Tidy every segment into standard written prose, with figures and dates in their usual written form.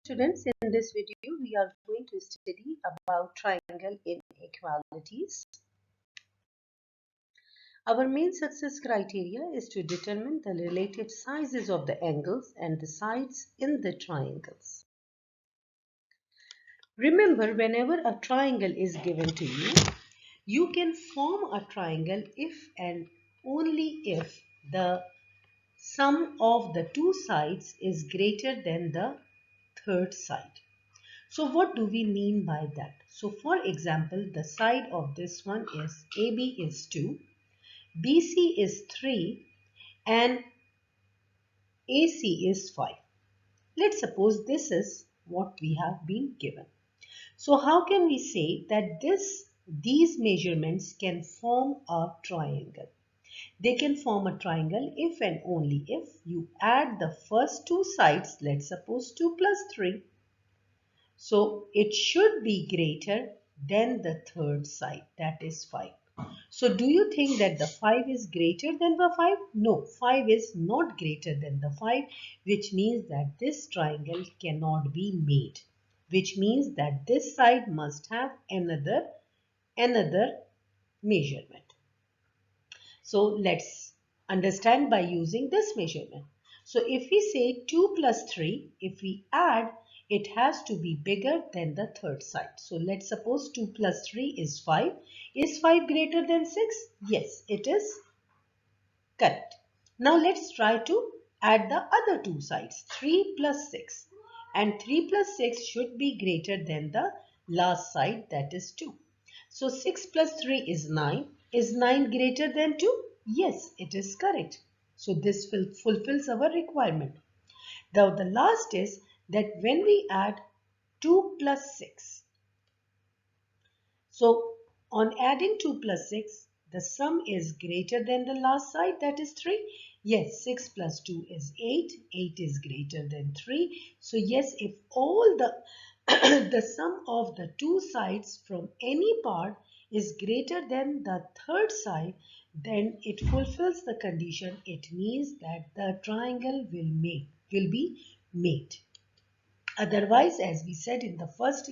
students, in this video we are going to study about triangle inequalities. Our main success criteria is to determine the relative sizes of the angles and the sides in the triangles. Remember, whenever a triangle is given to you, you can form a triangle if and only if the sum of the two sides is greater than the third side. So what do we mean by that? So for example, the side of this one is AB is 2, BC is 3 and AC is 5. Let's suppose this is what we have been given. So how can we say that these measurements can form a triangle? They can form a triangle if and only if you add the first two sides, let's suppose 2 plus 3. So it should be greater than the third side, that is 5. So do you think that the 5 is greater than the 5? No, 5 is not greater than the 5, which means that this triangle cannot be made. Which means that this side must have another measurement. So let's understand by using this measurement. So if we say 2 plus 3, if we add, it has to be bigger than the third side. So let's suppose 2 plus 3 is 5. Is 5 greater than 6? Yes, it is correct. Now let's try to add the other two sides, 3 plus 6. And 3 plus 6 should be greater than the last side, that is 2. So 6 plus 3 is 9. Is 9 greater than 2? Yes, it is correct. So this fulfills our requirement. Now the last is that when we add 2 plus 6. So on adding 2 plus 6, the sum is greater than the last side, that is 3. Yes, 6 plus 2 is 8. 8 is greater than 3. So yes, if all the the sum of the two sides from any part is greater than the third side, then it fulfills the condition. It means that the triangle will be made. Otherwise, as we said in the first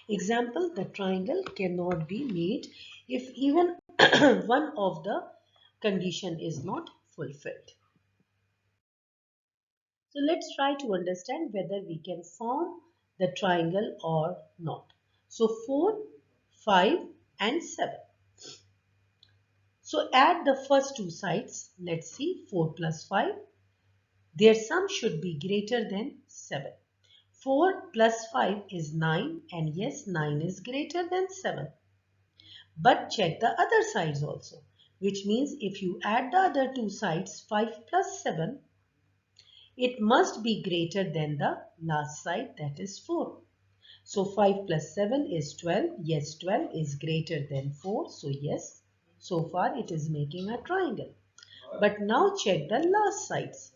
example, the triangle cannot be made if even one of the condition is not fulfilled. So let's try to understand whether we can form the triangle or not. So 4, 5 and 7. So add the first two sides. Let's see, 4 plus 5. Their sum should be greater than 7. 4 plus 5 is 9 and yes, 9 is greater than 7. But check the other sides also, which means if you add the other two sides, 5 plus 7, it must be greater than the last side, that is 4. So 5 plus 7 is 12. Yes, 12 is greater than 4. So yes, so far it is making a triangle. But now check the last sides.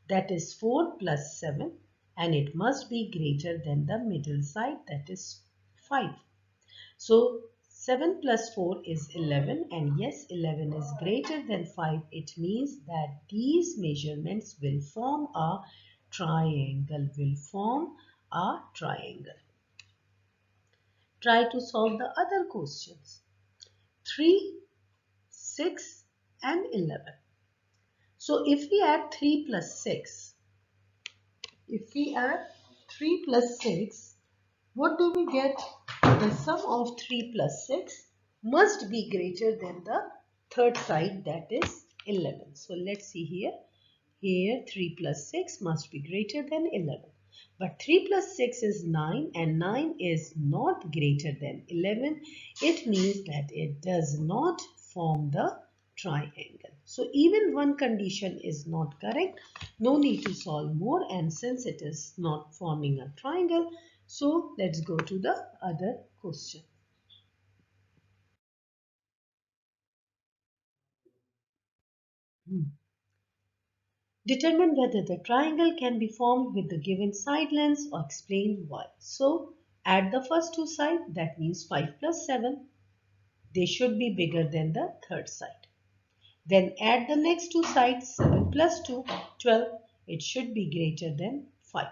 That is 4 plus 7 and it must be greater than the middle side, that is 5. So 7 plus 4 is 11 and yes, 11 is greater than 5. It means that these measurements will form a triangle, Try to solve the other questions. 3, 6 and 11. So if we add 3 plus 6, what do we get? The sum of 3 plus 6 must be greater than the third side, that is 11. So let's see here. Here 3 plus 6 must be greater than 11. But 3 plus 6 is 9 and 9 is not greater than 11. It means that it does not form the triangle. So even one condition is not correct. No need to solve more, and since it is not forming a triangle, so let's go to the other question. Determine whether the triangle can be formed with the given side lengths or explain why. So add the first two sides, that means 5 plus 7. They should be bigger than the third side. Then add the next two sides, 7 plus 2, 12. It should be greater than 5.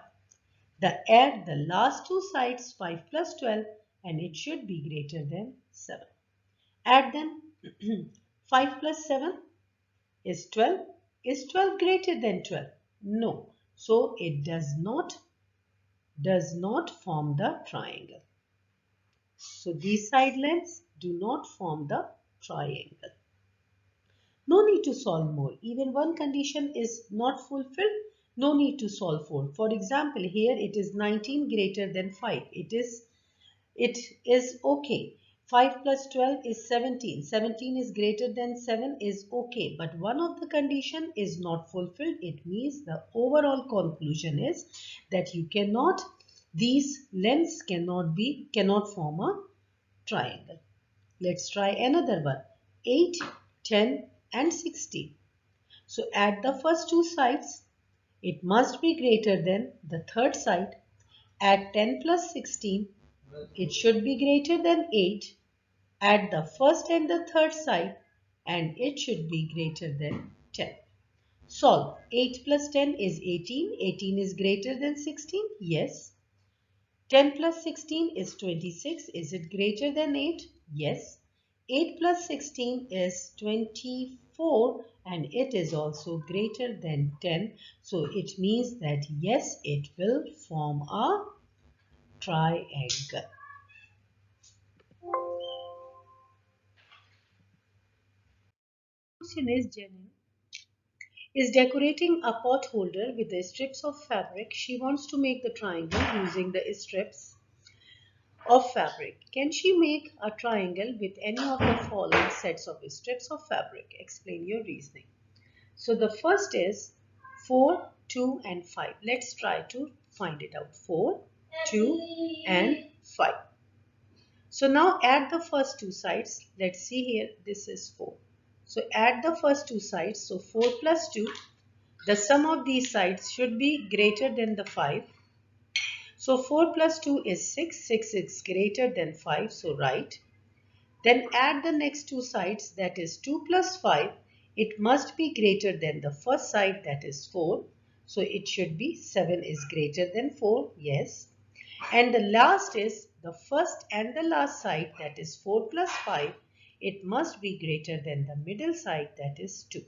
Add the last two sides 5 plus 12 and it should be greater than 7. Add then 5 plus 7 is 12. Is 12 greater than 12? No. So it does not form the triangle. So these side lengths do not form the triangle. No need to solve more. Even one condition is not fulfilled. No need to solve for. For example, here it is 19 greater than 5. It is okay. 5 plus 12 is 17. 17 is greater than 7 is okay. But one of the condition is not fulfilled. It means the overall conclusion is that these lengths cannot form a triangle. Let's try another one. 8, 10 and 16. So at the first two sides, it must be greater than the third side. At 10 plus 16, it should be greater than 8 at the first and the third side, and it should be greater than 10. Solve. 8 plus 10 is 18. 18 is greater than 16? Yes. 10 plus 16 is 26. Is it greater than 8? Yes. 8 plus 16 is 24 and it is also greater than 10. So it means that yes, it will form a triangle. Question is Jenny is decorating a pot holder with the strips of fabric. She wants to make the triangle using the strips of fabric. Can she make a triangle with any of the following sets of strips of fabric? Explain your reasoning. So the first is 4, 2 and 5. Let's try to find it out. 4, 2 and 5. So now add the first two sides. Let's see here. This is 4. So add the first two sides. So 4 plus 2. The sum of these sides should be greater than the 5. So 4 plus 2 is 6. 6 is greater than 5. So write. Then add the next two sides, that is 2 plus 5. It must be greater than the first side, that is 4. So it should be 7 is greater than 4. Yes. And the last is the first and the last side, that is 4 plus 5. It must be greater than the middle side, that is 2.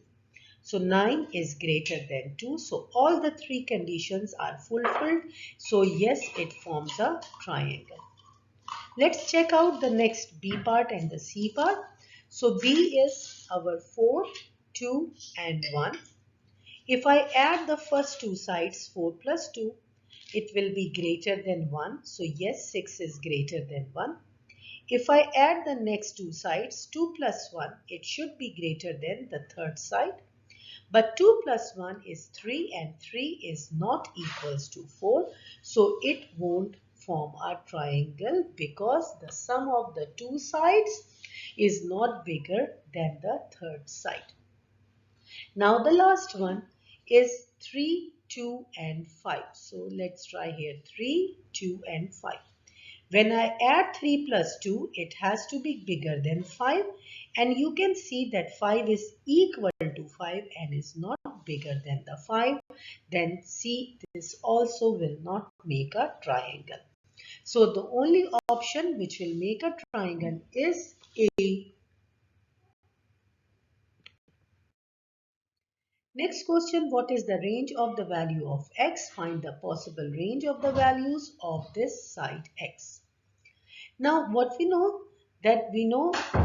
So 9 is greater than 2. So all the three conditions are fulfilled. So yes, it forms a triangle. Let's check out the next B part and the C part. So B is our 4, 2 and 1. If I add the first two sides 4 plus 2, it will be greater than 1. So yes, 6 is greater than 1. If I add the next two sides 2 plus 1, it should be greater than the third side. But 2 plus 1 is 3 and 3 is not equals to 4. So it won't form a triangle because the sum of the two sides is not bigger than the third side. Now the last one is 3, 2 and 5. So let's try here 3, 2 and 5. When I add 3 plus 2, it has to be bigger than 5 and you can see that 5 is equal to 5 and is not bigger than the 5. Then see, this also will not make a triangle. So the only option which will make a triangle is A. Next question, what is the range of the value of x? Find the possible range of the values of this side x. Now what we know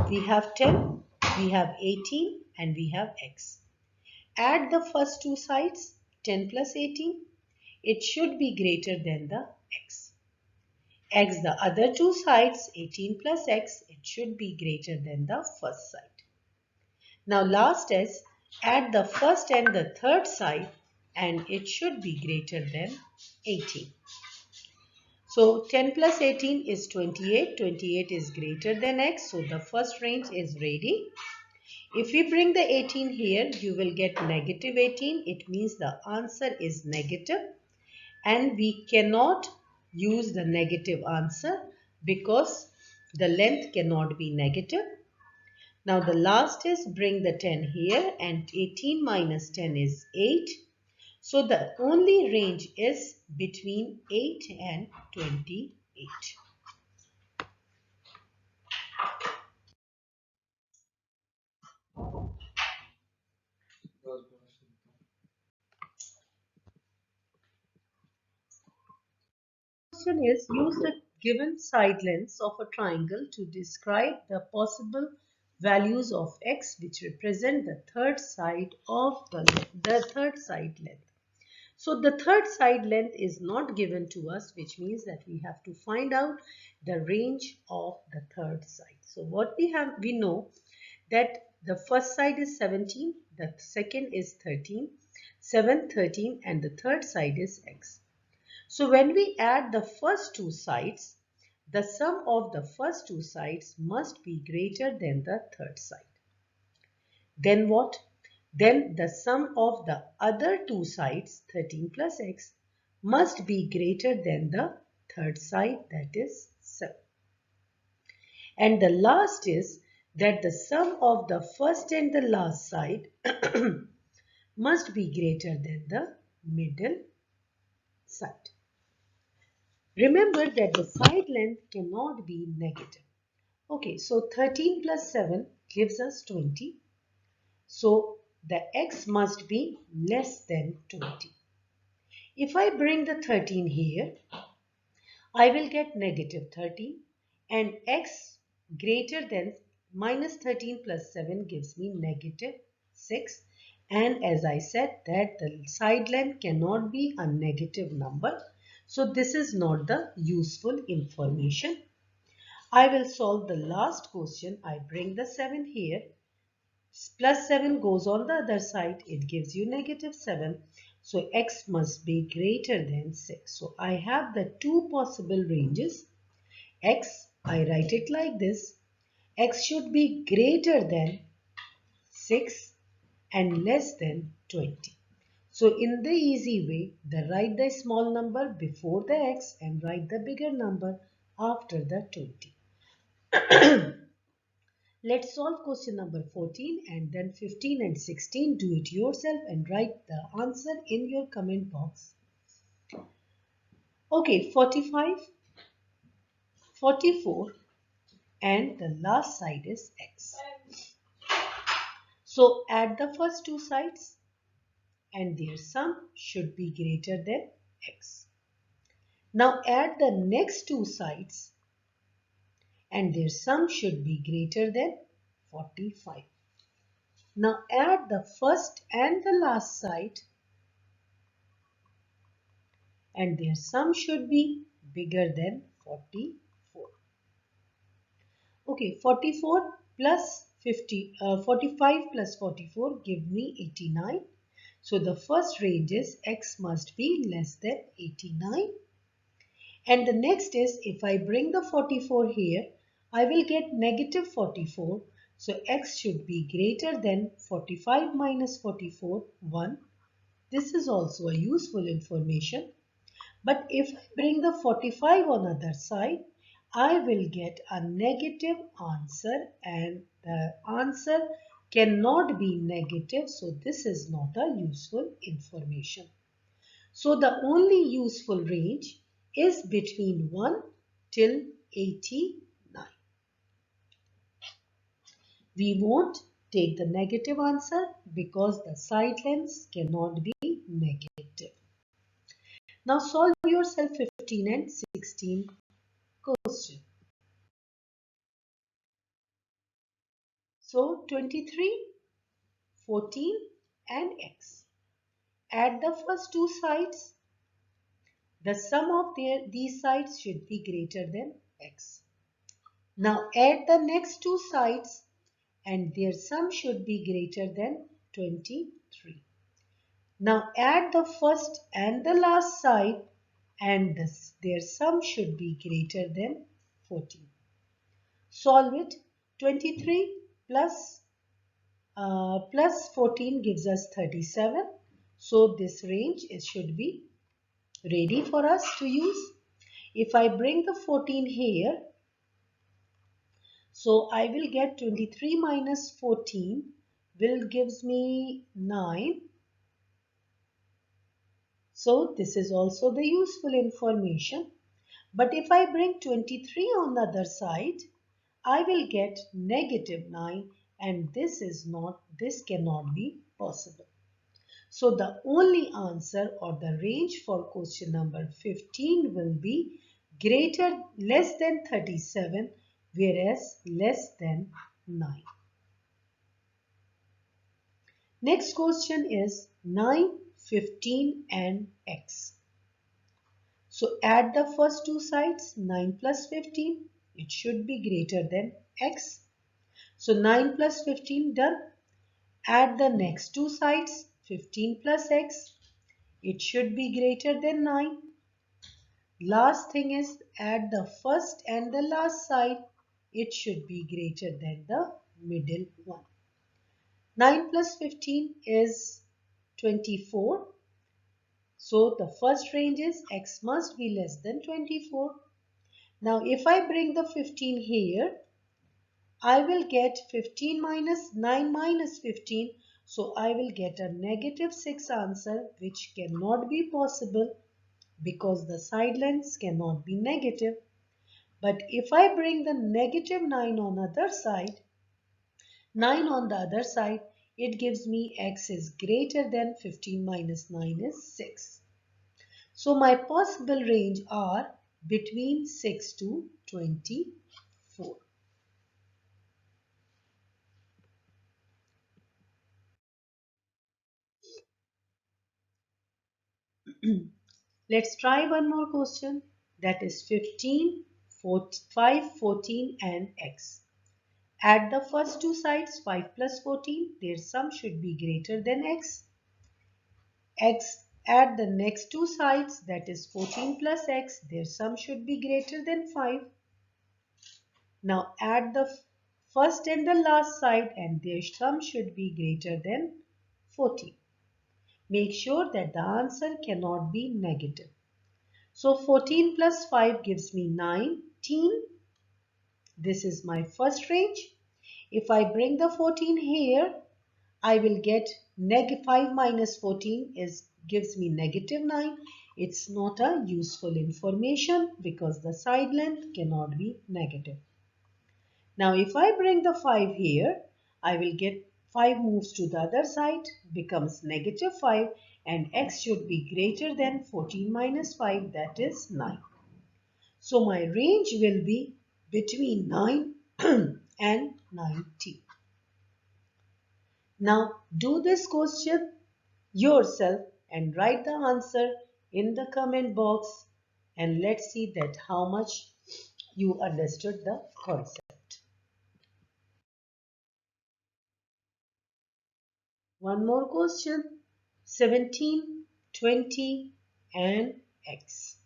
we have 10, we have 18 and we have x. Add the first two sides 10 plus 18. It should be greater than the x. X the other two sides 18 plus x. It should be greater than the first side. Now last is add the first and the third side and it should be greater than 18. So 10 plus 18 is 28. 28 is greater than x. So the first range is ready. If we bring the 18 here, you will get negative 18. It means the answer is negative. And we cannot use the negative answer because the length cannot be negative. Now the last is bring the 10 here and 18 minus 10 is 8. So the only range is between 8 and 28. Question is, use the given side lengths of a triangle to describe the possible values of x which represent the third side of the third side length. So the third side length is not given to us, which means that we have to find out the range of the third side. So what we know that the first side is 17, the second is 13, 7, 13, and the third side is x. So when we add the first two sides, the sum of the first two sides must be greater than the third side. Then what? Then the sum of the other two sides, 13 plus x, must be greater than the third side, that is 7. And the last is that the sum of the first and the last side must be greater than the middle side. Remember that the side length cannot be negative. Okay, so 13 plus 7 gives us 20. So the x must be less than 20. If I bring the 13 here, I will get negative 13 and x greater than minus 13 plus 7 gives me negative 6. And as I said that the side length cannot be a negative number. So this is not the useful information. I will solve the last question. I bring the 7 here. Plus 7 goes on the other side. It gives you negative 7. So x must be greater than 6. So I have the two possible ranges. X, I write it like this. X should be greater than 6 and less than 20. So in the easy way, write the small number before the x and write the bigger number after the 20. Let's solve question number 14 and then 15 and 16. Do it yourself and write the answer in your comment box. Okay, 45, 44 and the last side is x. So add the first two sides and their sum should be greater than x. Now add the next two sides and their sum should be greater than 45. Now add the first and the last side and their sum should be bigger than 44. Okay, 44 plus 45 plus 44 give me 89. So the first range is x must be less than 89. And the next is if I bring the 44 here, I will get negative 44. So x should be greater than 45 minus 44, 1. This is also a useful information. But if I bring the 45 on other side, I will get a negative answer and the answer cannot be negative. So this is not a useful information. So the only useful range is between 1 till 89. We won't take the negative answer because the side lengths cannot be negative. Now solve yourself 15 and 16 question. So 23, 14 and x. Add the first two sides. The sum of these sides should be greater than x. Now add the next two sides and their sum should be greater than 23. Now add the first and the last side and their sum should be greater than 14. Solve it. 23 plus 14 gives us 37. So this range should be ready for us to use. If I bring the 14 here, so I will get 23 minus 14 will gives me 9 So this is also the useful information. But if I bring 23 on the other side, I will get negative 9, and this cannot be possible. So the only answer or the range for question number 15 will be less than 37, whereas less than 9. Next question is 9, 15 and x. So add the first two sides, 9 plus 15, it should be greater than x. So 9 plus 15 done. Add the next two sides, 15 plus x, it should be greater than 9. Last thing is add the first and the last side, it should be greater than the middle one. 9 plus 15 is 24. So the first range is x must be less than 24. Now if I bring the 15 here, I will get 15 minus 9 minus 15. So I will get a negative 6 answer, which cannot be possible because the side lengths cannot be negative. But if I bring the negative 9 on the other side, it gives me x is greater than 15 minus 9 is 6. So my possible range are between 6 to 24. Let's try one more question, that is 15, 5, 14 and x. Add the first two sides, 5 plus 14, their sum should be greater than x. Add the next two sides, that is 14 plus x, their sum should be greater than 5. Now add the first and the last side and their sum should be greater than 14. Make sure that the answer cannot be negative. So 14 plus 5 gives me 19. This is my first range. If I bring the 14 here, I will get 5 minus 14 gives me negative 9. It's not a useful information because the side length cannot be negative. Now if I bring the 5 here, I will get 5 moves to the other side, becomes negative 5, and x should be greater than 14 minus 5, that is 9. So my range will be between 9 and 19. Now do this question yourself and write the answer in the comment box, and let's see that how much you understood the concept. One more question, 17, 20 and x.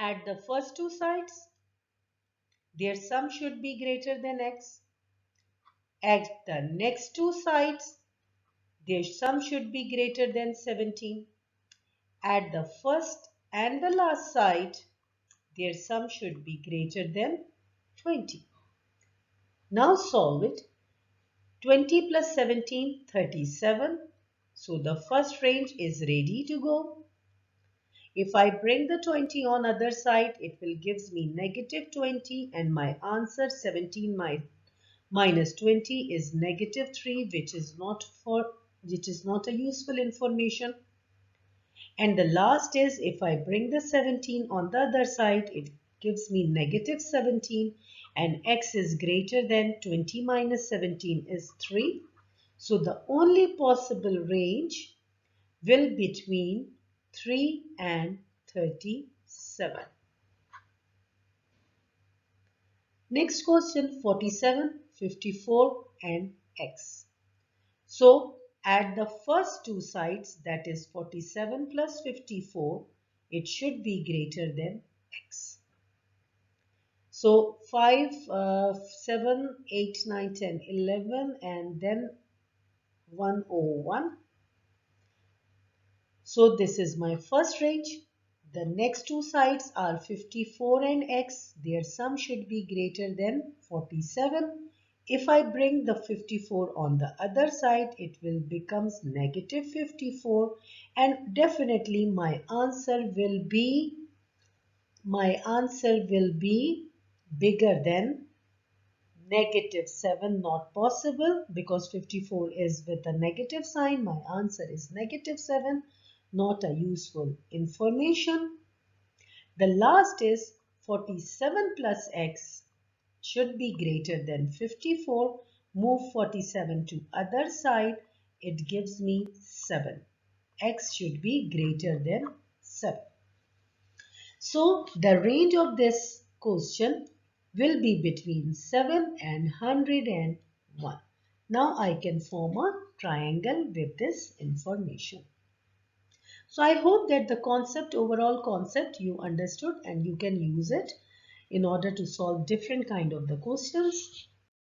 Add the first two sides, their sum should be greater than x. Add the next two sides, their sum should be greater than 17. Add the first and the last side, their sum should be greater than 20. Now solve it. 20 plus 17, 37. So the first range is ready to go. If I bring the 20 on other side, it will gives me negative 20, and my answer 17 minus 20 is negative 3, which is not a useful information. And the last is, if I bring the 17 on the other side, it gives me negative 17, and x is greater than 20 minus 17 is 3. So the only possible range will be between 3 and 37. Next question, 47, 54 and x. So add the first two sides, that is 47 plus 54, it should be greater than x. So 5, 7, 8, 9, 10, 11 and then 101. So this is my first range. The next two sides are 54 and x. Their sum should be greater than 47. If I bring the 54 on the other side, it will become negative 54, and definitely my answer will be bigger than negative 7. Not possible, because 54 is with a negative sign. My answer is negative 7. Not a useful information. The last is 47 plus x should be greater than 54. Move 47 to other side. It gives me 7. X should be greater than 7. So the range of this question will be between 7 and 101. Now I can form a triangle with this information. So I hope that the overall concept you understood and you can use it in order to solve different kind of the questions.